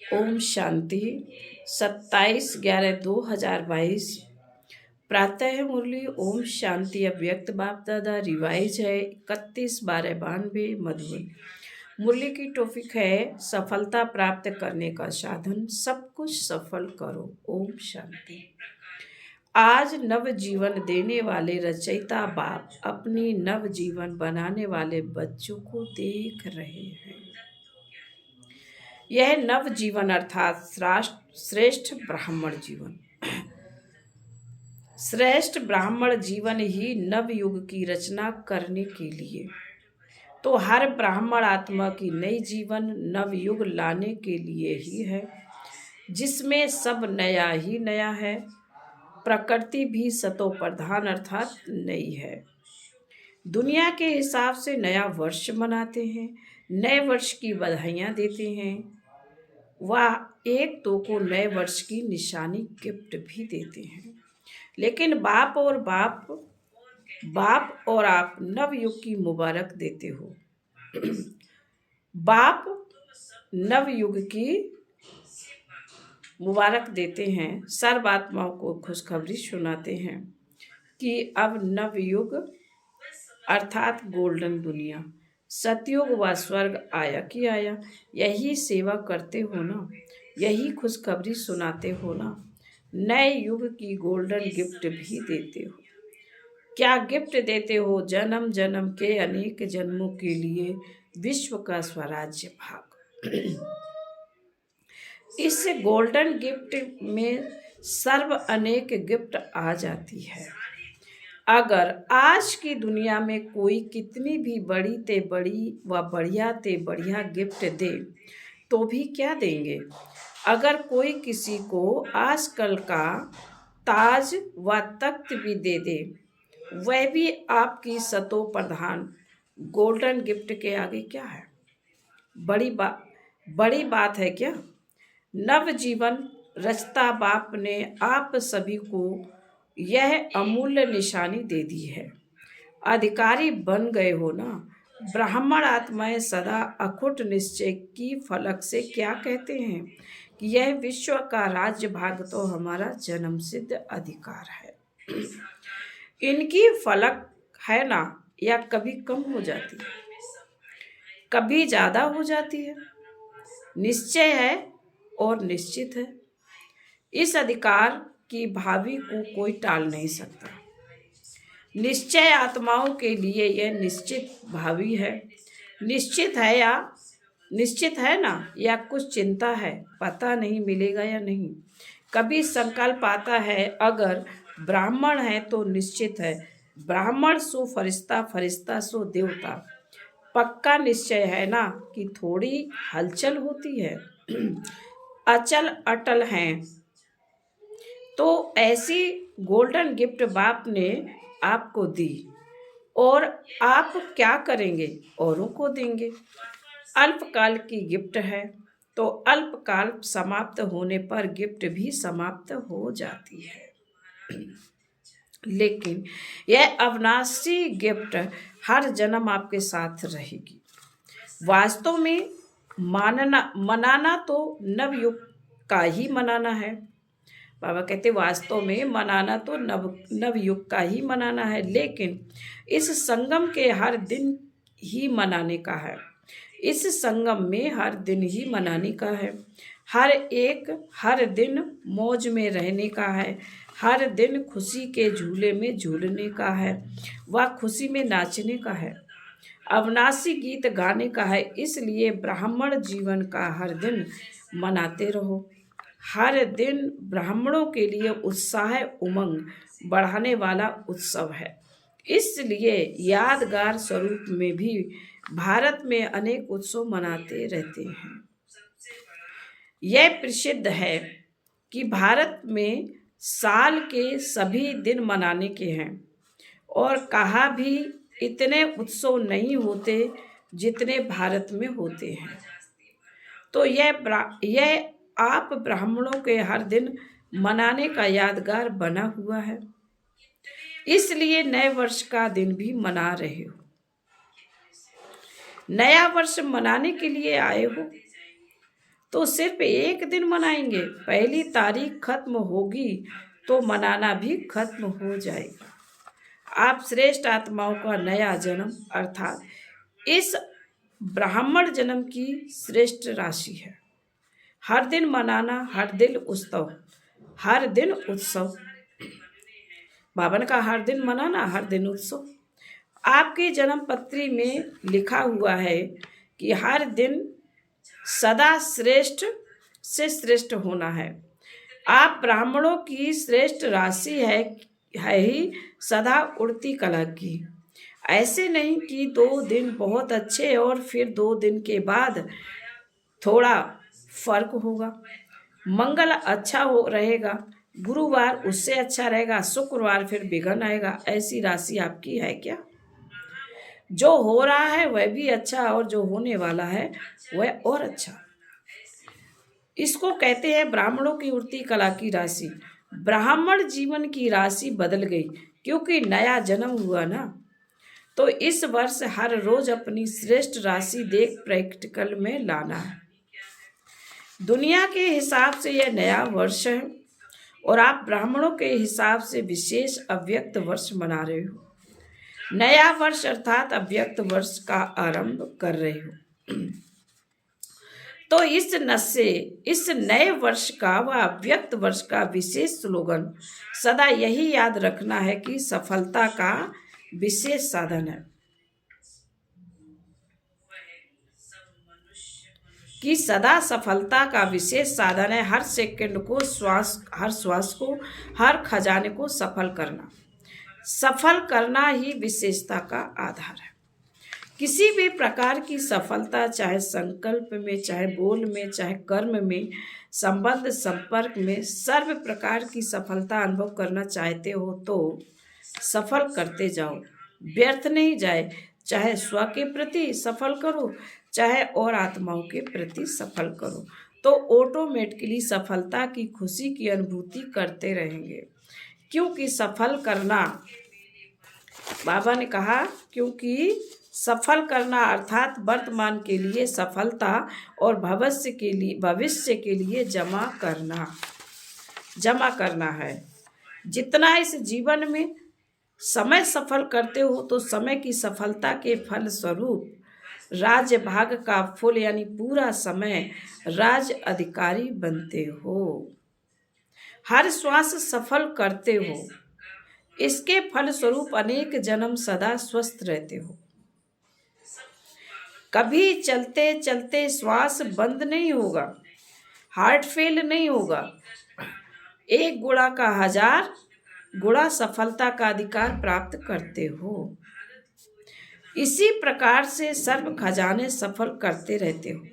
ओम शांति। 27/11/2022 प्रातः मुरली। ओम शांति। अव्यक्त बाप दादा रिवाइज है 31/12/92 मधुबन। मुरली की टॉपिक है सफलता प्राप्त करने का साधन। सब कुछ सफल करो। ओम शांति। आज नव जीवन देने वाले रचयिता बाप अपनी नव जीवन बनाने वाले बच्चों को देख रहे हैं। यह नव जीवन अर्थात श्रेष्ठ ब्राह्मण जीवन, श्रेष्ठ ब्राह्मण जीवन ही नव युग की रचना करने के लिए तो हर ब्राह्मण आत्मा की नई जीवन नव युग लाने के लिए ही है, जिसमें सब नया ही नया है। प्रकृति भी सतो प्रधान अर्थात नई है। दुनिया के हिसाब से नया वर्ष मनाते हैं, नए वर्ष की बधाइयाँ देते हैं। वह एक दो को नए वर्ष की निशानी गिफ्ट भी देते हैं। लेकिन बाप और आप नव युग की मुबारक देते हो। बाप नव युग की मुबारक देते हैं, सर्व आत्माओं को खुशखबरी सुनाते हैं कि अब नव युग अर्थात गोल्डन दुनिया, सतयुग व स्वर्ग आया कि आया। यही सेवा करते हो ना, यही खुशखबरी सुनाते हो ना। नए युग की गोल्डन गिफ्ट भी देते हो। क्या गिफ्ट देते हो? जन्म जन्म के अनेक जन्मों के लिए विश्व का स्वराज्य भाग। इस गोल्डन गिफ्ट में सर्व अनेक गिफ्ट आ जाती है। अगर आज की दुनिया में कोई कितनी भी बड़ी ते बड़ी व बढ़िया ते बढ़िया गिफ्ट दे तो भी क्या देंगे? अगर कोई किसी को आजकल का ताज व तख्त भी दे दे, वह भी आपकी सतो प्रधान गोल्डन गिफ्ट के आगे क्या है? बड़ी बात है क्या? नव जीवन रचता बाप ने आप सभी को यह अमूल्य निशानी दे दी है। अधिकारी बन गए हो ना। ब्राह्मण आत्माएं सदा अखुट निश्चय की फलक से क्या कहते हैं कि यह विश्व का राज्य भाग तो हमारा जन्म सिद्ध अधिकार है। इनकी फलक है ना, या कभी कम हो जाती है, कभी ज्यादा हो जाती है। निश्चय है और निश्चित है। इस अधिकार की भावी को कोई टाल नहीं सकता। निश्चय आत्माओं के लिए यह निश्चित भावी है। निश्चित है ना, या कुछ चिंता है, पता नहीं मिलेगा या नहीं। कभी संकल्प आता है, अगर ब्राह्मण है तो निश्चित है। ब्राह्मण सो फरिश्ता, फरिश्ता सो देवता। पक्का निश्चय है ना कि थोड़ी हलचल होती है। अचल अटल हैं। तो ऐसी गोल्डन गिफ्ट बाप ने आपको दी और आप क्या करेंगे? औरों को देंगे। अल्पकाल की गिफ्ट है तो अल्पकाल समाप्त होने पर गिफ्ट भी समाप्त हो जाती है। लेकिन यह अविनाशी गिफ्ट हर जन्म आपके साथ रहेगी। वास्तव में मनाना तो नवयुग का ही मनाना है। बाबा कहते वास्तव में मनाना तो नवयुग का ही मनाना है, लेकिन इस संगम के हर दिन ही मनाने का है। इस संगम में हर दिन ही मनाने का है। हर दिन मौज में रहने का है। हर दिन खुशी के झूले में झूलने का है व खुशी में नाचने का है। अविनाशी गीत गाने का है। इसलिए ब्राह्मण जीवन का हर दिन मनाते रहो। हर दिन ब्राह्मणों के लिए उत्साह उमंग बढ़ाने वाला उत्सव है। इसलिए यादगार स्वरूप में भी भारत में अनेक उत्सव मनाते रहते हैं। यह प्रसिद्ध है कि भारत में साल के सभी दिन मनाने के हैं, और कहा भी इतने उत्सव नहीं होते जितने भारत में होते हैं। तो यह आप ब्राह्मणों के हर दिन मनाने का यादगार बना हुआ है। इसलिए नए वर्ष का दिन भी मना रहे हो। नया वर्ष मनाने के लिए आए हो। तो सिर्फ एक दिन मनाएंगे। पहली तारीख खत्म होगी तो मनाना भी खत्म हो जाएगा। आप श्रेष्ठ आत्माओं का नया जन्म अर्थात इस ब्राह्मण जन्म की श्रेष्ठ राशि है। हर दिन मनाना, हर दिन उत्सव, हर दिन उत्सव। बाबा ने कहा हर दिन मनाना, हर दिन उत्सव। आपकी जन्म पत्री में लिखा हुआ है कि हर दिन सदा श्रेष्ठ से श्रेष्ठ होना है। आप ब्राह्मणों की श्रेष्ठ राशि है ही सदा उड़ती कला की। ऐसे नहीं कि 2 दिन बहुत अच्छे और फिर 2 दिन के बाद थोड़ा फर्क होगा। मंगल अच्छा हो रहेगा, गुरुवार उससे अच्छा रहेगा, शुक्रवार फिर बिघन आएगा। ऐसी राशि आपकी है क्या? जो हो रहा है वह भी अच्छा और जो होने वाला है वह और अच्छा। इसको कहते हैं ब्राह्मणों की उड़ती कला की राशि। ब्राह्मण जीवन की राशि बदल गई क्योंकि नया जन्म हुआ ना। तो इस वर्ष हर रोज अपनी श्रेष्ठ राशि देख प्रैक्टिकल में लाना है। दुनिया के हिसाब से यह नया वर्ष है और आप ब्राह्मणों के हिसाब से विशेष अव्यक्त वर्ष मना रहे हो। नया वर्ष अर्थात अव्यक्त वर्ष का आरंभ कर रहे हो। तो इस नए वर्ष का व अव्यक्त वर्ष का विशेष स्लोगन सदा यही याद रखना है कि सफलता का विशेष साधन है। कि सदा सफलता का विशेष साधन है। हर सेकंड को हर श्वास को, हर खजाने को सफल करना ही विशेषता का आधार है। किसी भी प्रकार की सफलता, चाहे संकल्प में, चाहे बोल में, चाहे कर्म में, संबंध संपर्क में, सर्व प्रकार की सफलता अनुभव करना चाहते हो तो सफल करते जाओ, व्यर्थ नहीं जाए। चाहे स्व के प्रति सफल करो, चाहे और आत्माओं के प्रति सफल करो, तो ऑटोमेटिकली सफलता की खुशी की अनुभूति करते रहेंगे। क्योंकि सफल करना, बाबा ने कहा, क्योंकि सफल करना अर्थात वर्तमान के लिए सफलता और भविष्य के लिए जमा करना है। जितना इस जीवन में समय सफल करते हो तो समय की सफलता के फल स्वरूप राज्य भाग का फूल यानी पूरा समय राज अधिकारी बनते हो। हर श्वास सफल करते हो, इसके फल स्वरूप अनेक जन्म सदा स्वस्थ रहते हो। कभी चलते चलते श्वास बंद नहीं होगा, हार्ट फेल नहीं होगा। 1 गुणा का 1000 गुणा सफलता का अधिकार प्राप्त करते हो। इसी प्रकार से सर्व खजाने सफल करते रहते हो।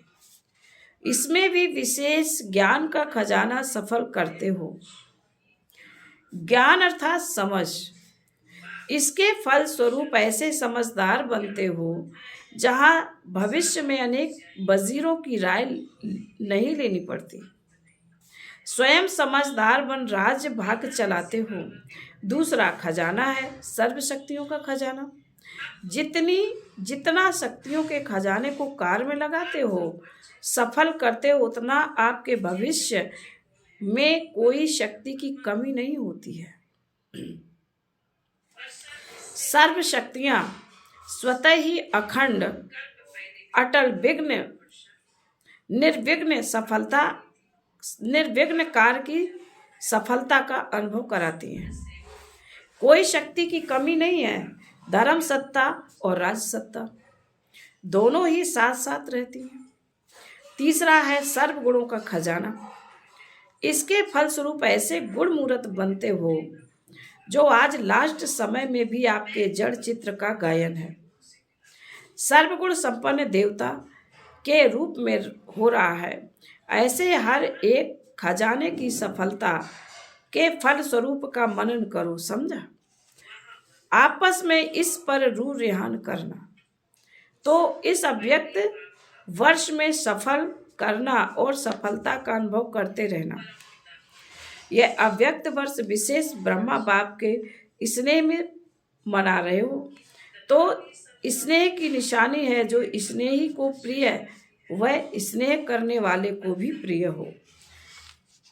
इसमें भी विशेष ज्ञान का खजाना सफल करते हो। ज्ञान अर्थात समझ। इसके फल स्वरूप ऐसे समझदार बनते हो जहां भविष्य में अनेक वजीरों की राय नहीं लेनी पड़ती। स्वयं समझदार बन राज्य भाग चलाते हो। दूसरा खजाना है सर्व शक्तियों का खजाना। जितना शक्तियों के खजाने को कार्य में लगाते हो, सफल करते हो, उतना आपके भविष्य में कोई शक्ति की कमी नहीं होती है। सर्व शक्तियां स्वतः ही अखंड, अटल, निर्विघ्न कार्य की सफलता का अनुभव कराती हैं। कोई शक्ति की कमी नहीं है। धर्म सत्ता और राज सत्ता दोनों ही साथ साथ रहती हैं। तीसरा है सर्व गुणों का खजाना। इसके फलस्वरूप ऐसे गुण मूर्त बनते हो जो आज लास्ट समय में भी आपके जड़ चित्र का गायन है। सर्वगुण संपन्न देवता के रूप में हो रहा है। ऐसे हर एक खजाने की सफलता के फल स्वरूप का मनन करो, समझा। आपस में इस पर रू रेहान करना, तो इस अव्यक्त वर्ष में सफल करना और सफलता का अनुभव करते रहना। यह अव्यक्त वर्ष विशेष ब्रह्मा बाप के स्नेह में मना रहे हो, तो स्नेह की निशानी है। जो स्नेही को प्रिय वह स्नेह करने वाले को भी प्रिय हो।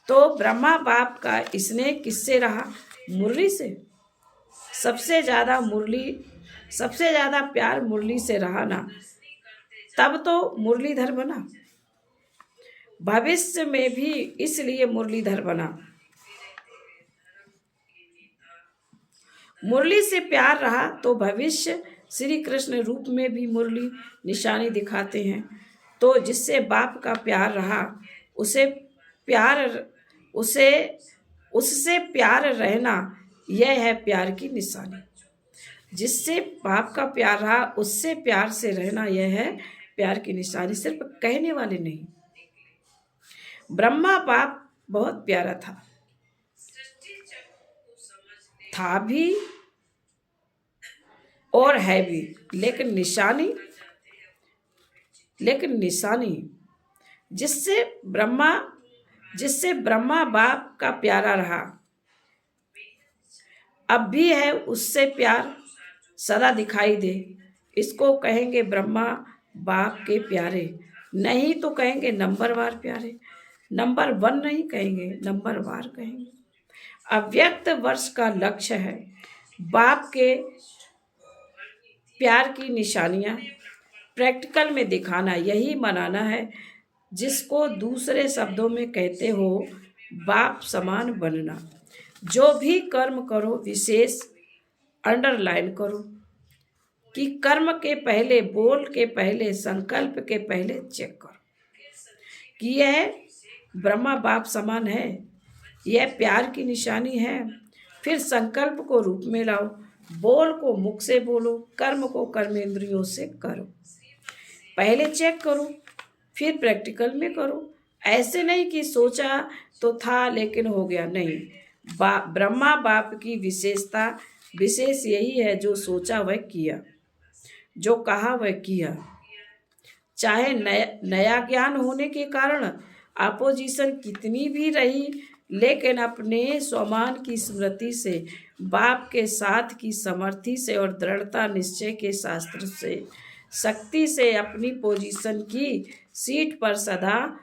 तो ब्रह्मा बाप का स्नेह किससे रहा? मुरली से। सबसे ज़्यादा प्यार मुरली से रहा ना, तब तो मुरलीधर बना। भविष्य में भी इसलिए मुरलीधर बना। मुरली से प्यार रहा तो भविष्य श्री कृष्ण रूप में भी मुरली निशानी दिखाते हैं। तो जिससे बाप का प्यार रहा उससे प्यार रहना, यह है प्यार की निशानी। जिससे बाप का प्यार रहा उससे प्यार से रहना, यह है प्यार की निशानी। सिर्फ कहने वाले नहीं। ब्रह्मा बाप बहुत प्यारा था भी और है भी, लेकिन निशानी जिससे ब्रह्मा बाप का प्यारा रहा, अब भी है, उससे प्यार सदा दिखाई दे। इसको कहेंगे ब्रह्मा बाप के प्यारे, नहीं तो कहेंगे नंबरवार प्यारे। नंबर 1 नहीं कहेंगे, नंबरवार कहेंगे। अव्यक्त वर्ष का लक्ष्य है बाप के प्यार की निशानियां प्रैक्टिकल में दिखाना, यही मनाना है, जिसको दूसरे शब्दों में कहते हो बाप समान बनना। जो भी कर्म करो विशेष अंडरलाइन करो कि कर्म के पहले, बोल के पहले, संकल्प के पहले चेक करो कि यह ब्रह्मा बाप समान है, यह प्यार की निशानी है। फिर संकल्प को रूप में लाओ, बोल को मुख से बोलो, कर्म को कर्मेंद्रियों से करो। पहले चेक करो फिर प्रैक्टिकल में करो। ऐसे नहीं कि सोचा तो था लेकिन हो गया, नहीं। ब्रह्मा बाप की विशेष यही है, जो सोचा वह किया, जो कहा वह किया। चाहे नया ज्ञान होने के कारण अपोजिशन कितनी भी रही, लेकिन अपने स्वमान की स्मृति से, बाप के साथ की समर्थी से और दृढ़ता निश्चय के शास्त्र से, शक्ति से अपनी पोजीशन की सीट पर सदा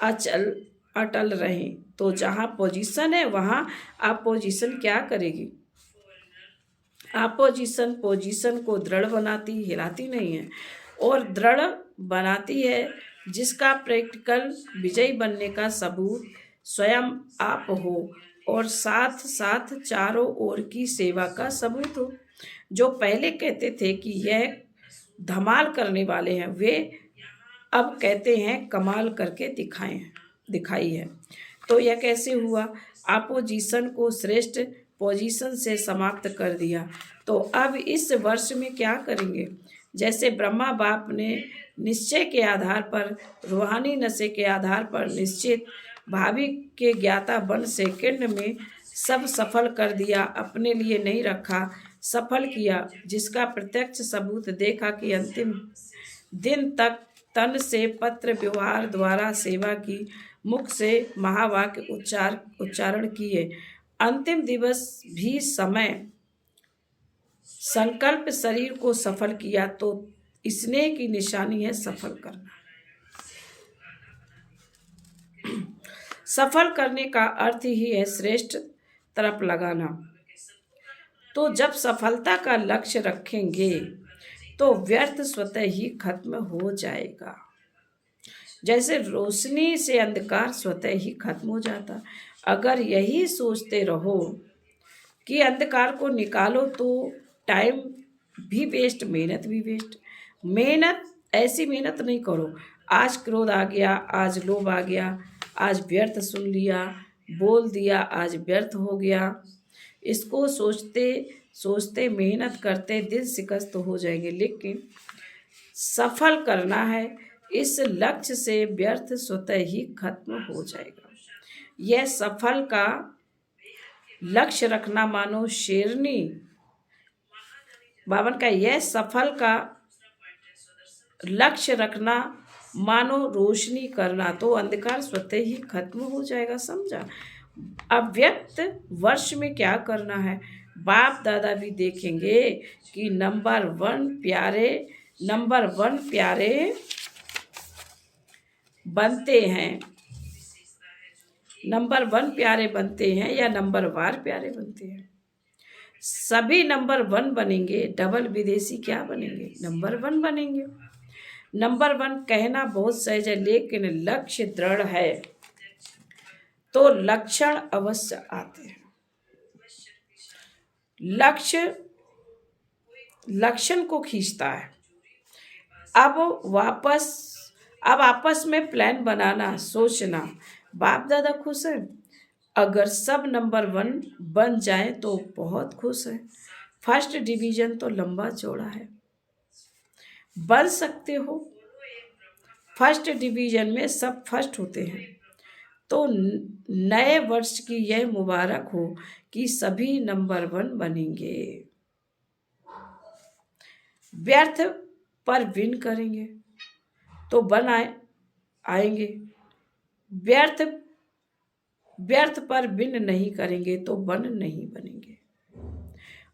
अटल रहें। तो जहाँ पोजीशन है वहाँ अपोजिशन क्या करेगी? अपोजिशन पोजीशन को दृढ़ बनाती, हिलाती नहीं है, और दृढ़ बनाती है, जिसका प्रैक्टिकल विजयी बनने का सबूत स्वयं आप हो और साथ साथ चारों ओर की सेवा का सबूत हो। जो पहले कहते थे कि यह धमाल करने वाले हैं, वे अब कहते हैं कमाल करके दिखाई है। तो यह कैसे हुआ? अपोजिशन को श्रेष्ठ पोजीशन से समाप्त कर दिया। तो अब इस वर्ष में क्या करेंगे? जैसे ब्रह्मा बाप ने निश्चय के आधार पर, रूहानी नशे के आधार पर निश्चित भावी के ज्ञाता बन सेकंड में सब सफल कर दिया, अपने लिए नहीं रखा, सफल किया, जिसका प्रत्यक्ष सबूत देखा कि अंतिम दिन तक तन से पत्र व्यवहार द्वारा सेवा की, मुख से महावाक्य उच्चारण किए, अंतिम दिवस भी समय संकल्प शरीर को सफल किया। तो स्नेह की निशानी है सफल करना। सफल करने का अर्थ ही है श्रेष्ठ तरफ लगाना। तो जब सफलता का लक्ष्य रखेंगे तो व्यर्थ स्वतः ही खत्म हो जाएगा। जैसे रोशनी से अंधकार स्वतः ही खत्म हो जाता। अगर यही सोचते रहो कि अंधकार को निकालो तो टाइम भी वेस्ट, मेहनत भी वेस्ट। ऐसी मेहनत नहीं करो, आज क्रोध आ गया, आज लोभ आ गया, आज व्यर्थ सुन लिया, बोल दिया, आज व्यर्थ हो गया। इसको सोचते सोचते मेहनत करते दिल शिकस्त हो जाएंगे। लेकिन सफल करना है, इस लक्ष्य से व्यर्थ स्वतः ही खत्म हो जाएगा। यह सफल का लक्ष्य रखना मानो शेरनी बावन का, यह सफल का लक्ष्य रखना मानो रोशनी करना, तो अंधकार स्वतः ही खत्म हो जाएगा। समझा? अव्यक्त वर्ष में क्या करना है? बाप दादा भी देखेंगे कि नंबर वन प्यारे बनते हैं, नंबर 1 प्यारे बनते हैं या नंबर वार प्यारे बनते हैं? सभी नंबर 1 बनेंगे, डबल विदेशी क्या बनेंगे? नंबर 1 बनेंगे। नंबर 1 कहना बहुत सहज है, लेकिन लक्ष्य दृढ़ है तो लक्षण अवश्य आते हैं। लक्ष्य लक्षण को खींचता है। अब आपस में प्लान बनाना, सोचना। बाप दादा खुश हैं, अगर सब नंबर 1 बन जाए तो बहुत खुश है। फर्स्ट डिवीजन तो लंबा चौड़ा है, बन सकते हो। फर्स्ट डिवीजन में सब फर्स्ट होते हैं। तो नए वर्ष की यह मुबारक हो कि सभी नंबर 1 बनेंगे। व्यर्थ पर विन करेंगे तो बन आएंगे। व्यर्थ पर विन नहीं करेंगे तो बन नहीं बनेंगे।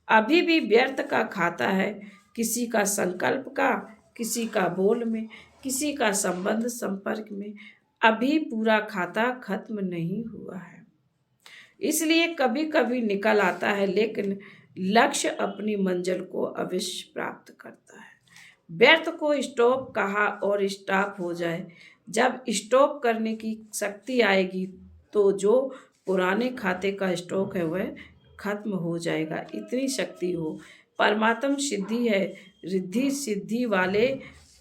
अभी भी व्यर्थ का खाता है, किसी का संकल्प का, किसी का बोल में, किसी का संबंध संपर्क में। अभी पूरा खाता खत्म नहीं हुआ है, इसलिए कभी कभी निकल आता है, लेकिन लक्ष्य अपनी मंजिल को अवश्य प्राप्त करता है। व्यर्थ को स्टॉप कहा और स्टॉप हो जाए। जब स्टॉप करने की शक्ति आएगी तो जो पुराने खाते का स्टॉक है वह खत्म हो जाएगा। इतनी शक्ति हो। परमात्म सिद्धि है, रिद्धि सिद्धि वाले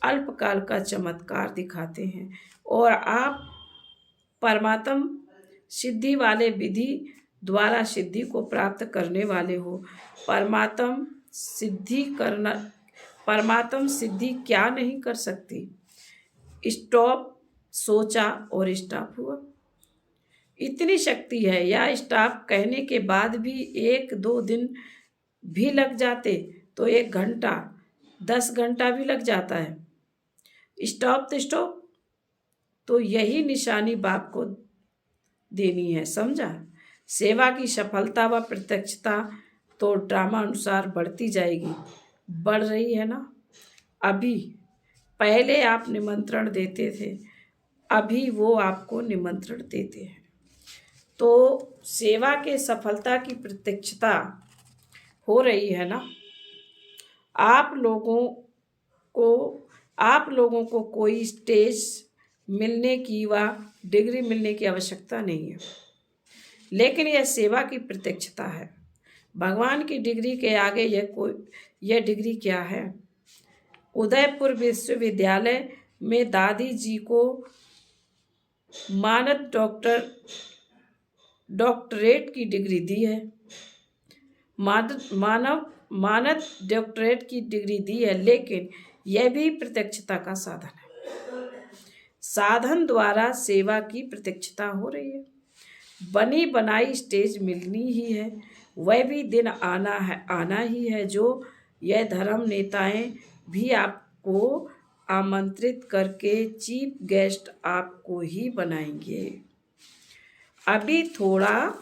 अल्पकाल का चमत्कार दिखाते हैं और आप परमात्म सिद्धि वाले विधि द्वारा सिद्धि को प्राप्त करने वाले हो। परमात्म सिद्धि क्या नहीं कर सकती? स्टॉप सोचा और स्टॉप हुआ। इतनी शक्ति है। या स्टॉप कहने के बाद भी 1-2 दिन भी लग जाते तो 1 घंटा 10 घंटा भी लग जाता है। स्टॉप तो यही निशानी बाप को देनी है, समझा? सेवा की सफलता व प्रत्यक्षता तो ड्रामा अनुसार बढ़ती जाएगी। बढ़ रही है ना? अभी पहले आप निमंत्रण देते थे, अभी वो आपको निमंत्रण देते हैं। तो सेवा के सफलता की प्रत्यक्षता हो रही है ना? आप लोगों को कोई स्टेज मिलने की व डिग्री मिलने की आवश्यकता नहीं है, लेकिन यह सेवा की प्रत्यक्षता है। भगवान की डिग्री के आगे यह डिग्री क्या है? उदयपुर विश्वविद्यालय में दादी जी को मानद डॉक्टरेट की डिग्री दी है। मानद डॉक्टरेट की डिग्री दी है, लेकिन यह भी प्रत्यक्षता का साधन है। साधन द्वारा सेवा की प्रत्यक्षता हो रही है। बनी बनाई स्टेज मिलनी ही है, वह भी दिन आना ही है जो यह धर्म नेताएं भी आपको आमंत्रित करके चीफ गेस्ट आपको ही बनाएंगे। अभी थोड़ा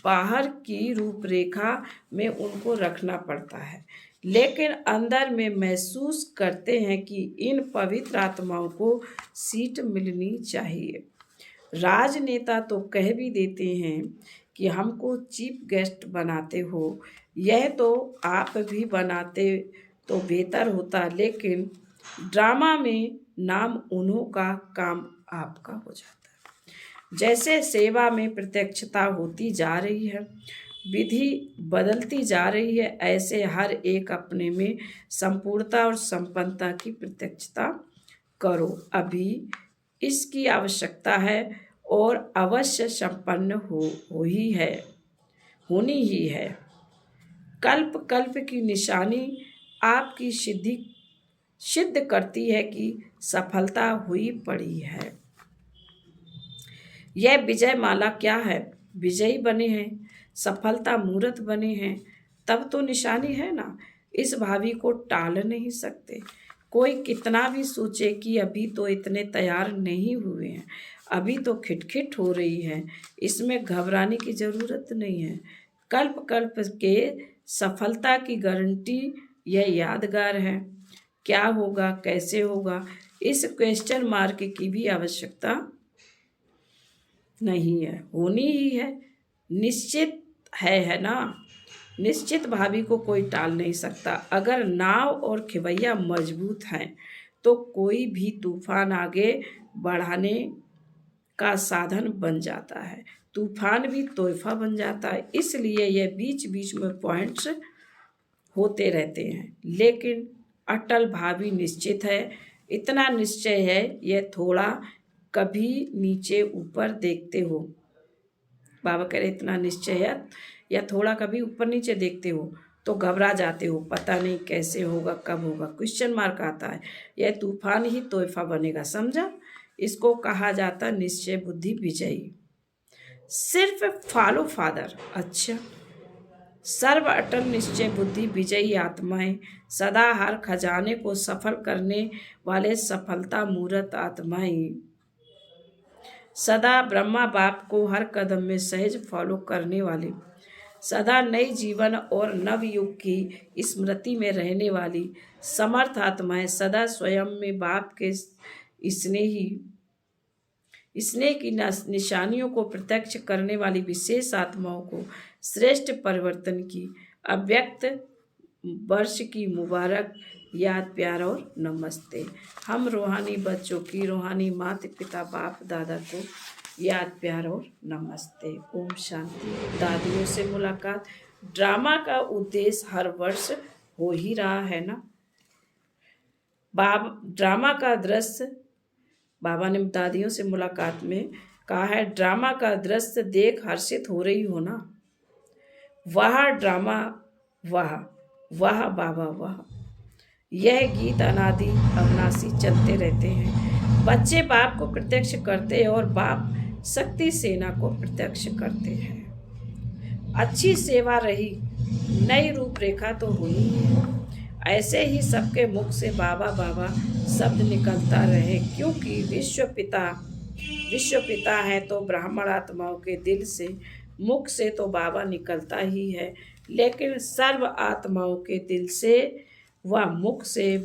बाहर की रूपरेखा में उनको रखना पड़ता है, लेकिन अंदर में महसूस करते हैं कि इन पवित्र आत्माओं को सीट मिलनी चाहिए। राजनेता तो कह भी देते हैं कि हमको चीफ गेस्ट बनाते हो। यह तो आप भी बनाते तो बेहतर होता, लेकिन ड्रामा में नाम उन्हों का, काम आपका हो जाता है। जैसे सेवा में प्रत्यक्षता होती जा रही है, विधि बदलती जा रही है, ऐसे हर एक अपने में संपूर्णता और संपन्नता की प्रत्यक्षता करो। अभी इसकी आवश्यकता है और अवश्य संपन्न होनी ही है। कल्प कल्प की निशानी आपकी सिद्ध करती है कि सफलता हुई पड़ी है। यह विजय माला क्या है? विजयी बने हैं, सफलता मूर्त बने हैं, तब तो निशानी है ना। इस भावी को टाल नहीं सकते। कोई कितना भी सोचे कि अभी तो इतने तैयार नहीं हुए हैं, अभी तो खिटखिट हो रही है, इसमें घबराने की ज़रूरत नहीं है। कल्प कल्प के सफलता की गारंटी यह यादगार है। क्या होगा, कैसे होगा, इस क्वेश्चन मार्क की भी आवश्यकता नहीं है, होनी ही है, निश्चित है ना। निश्चित भावी को कोई टाल नहीं सकता। अगर नाव और खेवैया मजबूत हैं तो कोई भी तूफान आगे बढ़ाने का साधन बन जाता है, तूफान भी तोहफा बन जाता है। इसलिए यह बीच बीच में पॉइंट्स होते रहते हैं, लेकिन अटल भावी निश्चित है। इतना निश्चय है, यह थोड़ा कभी नीचे ऊपर देखते हो, बाबा कह रहे इतना निश्चय है या थोड़ा कभी ऊपर नीचे देखते हो तो घबरा जाते हो, पता नहीं कैसे होगा, कब होगा, क्वेश्चन मार्क आता है। यह तूफान ही तोहफा बनेगा, समझा। इसको कहा जाता निश्चय बुद्धि विजयी। सिर्फ फॉलो फादर, अच्छा। सर्व अटल निश्चय बुद्धि विजयी आत्माएं, सदा हर खजाने को सफल करने वाले सफलता मूर्त आत्माएं, सदा ब्रह्मा बाप को हर कदम में सहज फॉलो करने वाले, सदा नई जीवन और नव युग की स्मृति में रहने वाली समर्थ आत्माएं, सदा स्वयं में बाप के स्नेह की निशानियों को प्रत्यक्ष करने वाली विशेष आत्माओं को श्रेष्ठ परिवर्तन की अव्यक्त वर्ष की मुबारक याद, प्यार और नमस्ते। हम रूहानी बच्चों की रूहानी माता पिता बाप दादा को याद, प्यार और नमस्ते। ओम शांति। दादियों से मुलाकात ड्रामा का उद्देश्य हर वर्ष हो ही रहा है ना। ड्रामा का दृश्य, बाबा ने दादियों से मुलाकात में कहा है, ड्रामा का दृश्य देख हर्षित हो रही हो ना। वाह ड्रामा, वाह वाह बाबा वाह। यह गीत अनादि अविनाशी चलते रहते हैं। बच्चे बाप को प्रत्यक्ष करते हैं और बाप शक्ति सेना को प्रत्यक्ष करते हैं। अच्छी सेवा रही, नई रूपरेखा तो हुई है। ऐसे ही सबके मुख से बाबा बाबा शब्द निकलता रहे, क्योंकि विश्व पिता है तो ब्राह्मण आत्माओं के दिल से मुख से तो बाबा निकलता ही है, लेकिन सर्व आत्माओं के दिल से व मुख से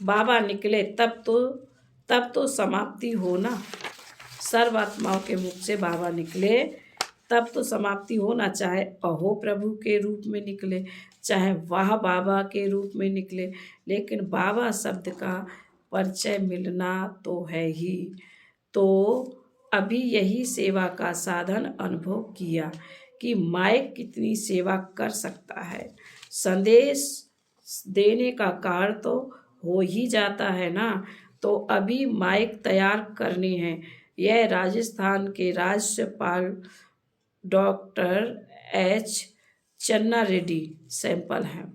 बाबा निकले तब तो समाप्ति हो ना। सर्व आत्माओं के मुख से बाबा निकले तब तो समाप्ति हो ना, चाहे अहो प्रभु के रूप में निकले, चाहे वाह बाबा के रूप में निकले, लेकिन बाबा शब्द का परिचय मिलना तो है ही। तो अभी यही सेवा का साधन अनुभव किया कि माइक कितनी सेवा कर सकता है। संदेश देने का कार्य तो हो ही जाता है ना। तो अभी माइक तैयार करने हैं। यह राजस्थान के राज्यपाल डॉक्टर एच चन्ना रेड्डी सैंपल हैं।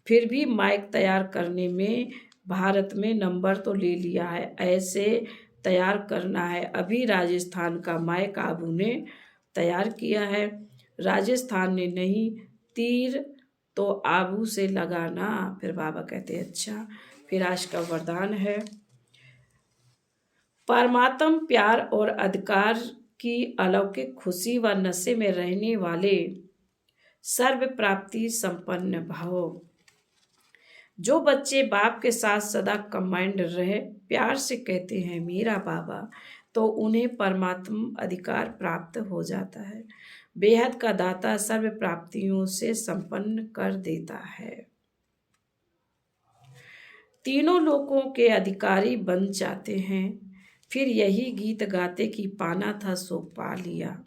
फिर भी माइक तैयार करने में भारत में नंबर तो ले लिया है, ऐसे तैयार करना है। अभी राजस्थान का माइक आबू ने तैयार किया है। राजस्थान ने नहीं, तीर तो आबू से लगाना। फिर बाबा कहते अच्छा। फिर आज का वरदान है, परमात्म प्यार और अधिकार की अलौकिक खुशी व नशे में रहने वाले सर्व प्राप्ति संपन्न भाव। जो बच्चे बाप के साथ सदा कंबाइंड रहे, प्यार से कहते हैं मेरा बाबा, तो उन्हें परमात्म अधिकार प्राप्त हो जाता है। बेहद का दाता सर्व प्राप्तियों से संपन्न कर देता है। तीनों लोकों के अधिकारी बन जाते हैं। फिर यही गीत गाते कि पाना था सो पा लिया,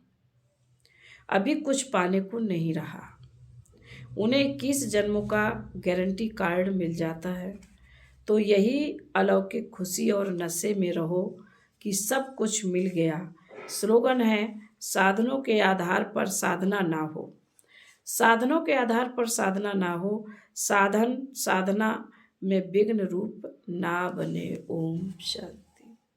अभी कुछ पाने को नहीं रहा। उन्हें 21 जन्मों का गारंटी कार्ड मिल जाता है। तो यही अलौकिक खुशी और नशे में रहो कि सब कुछ मिल गया। स्लोगन है, साधनों के आधार पर साधना ना हो, साधनों के आधार पर साधना ना हो, साधना में विघ्न रूप ना बने। ओम शांति।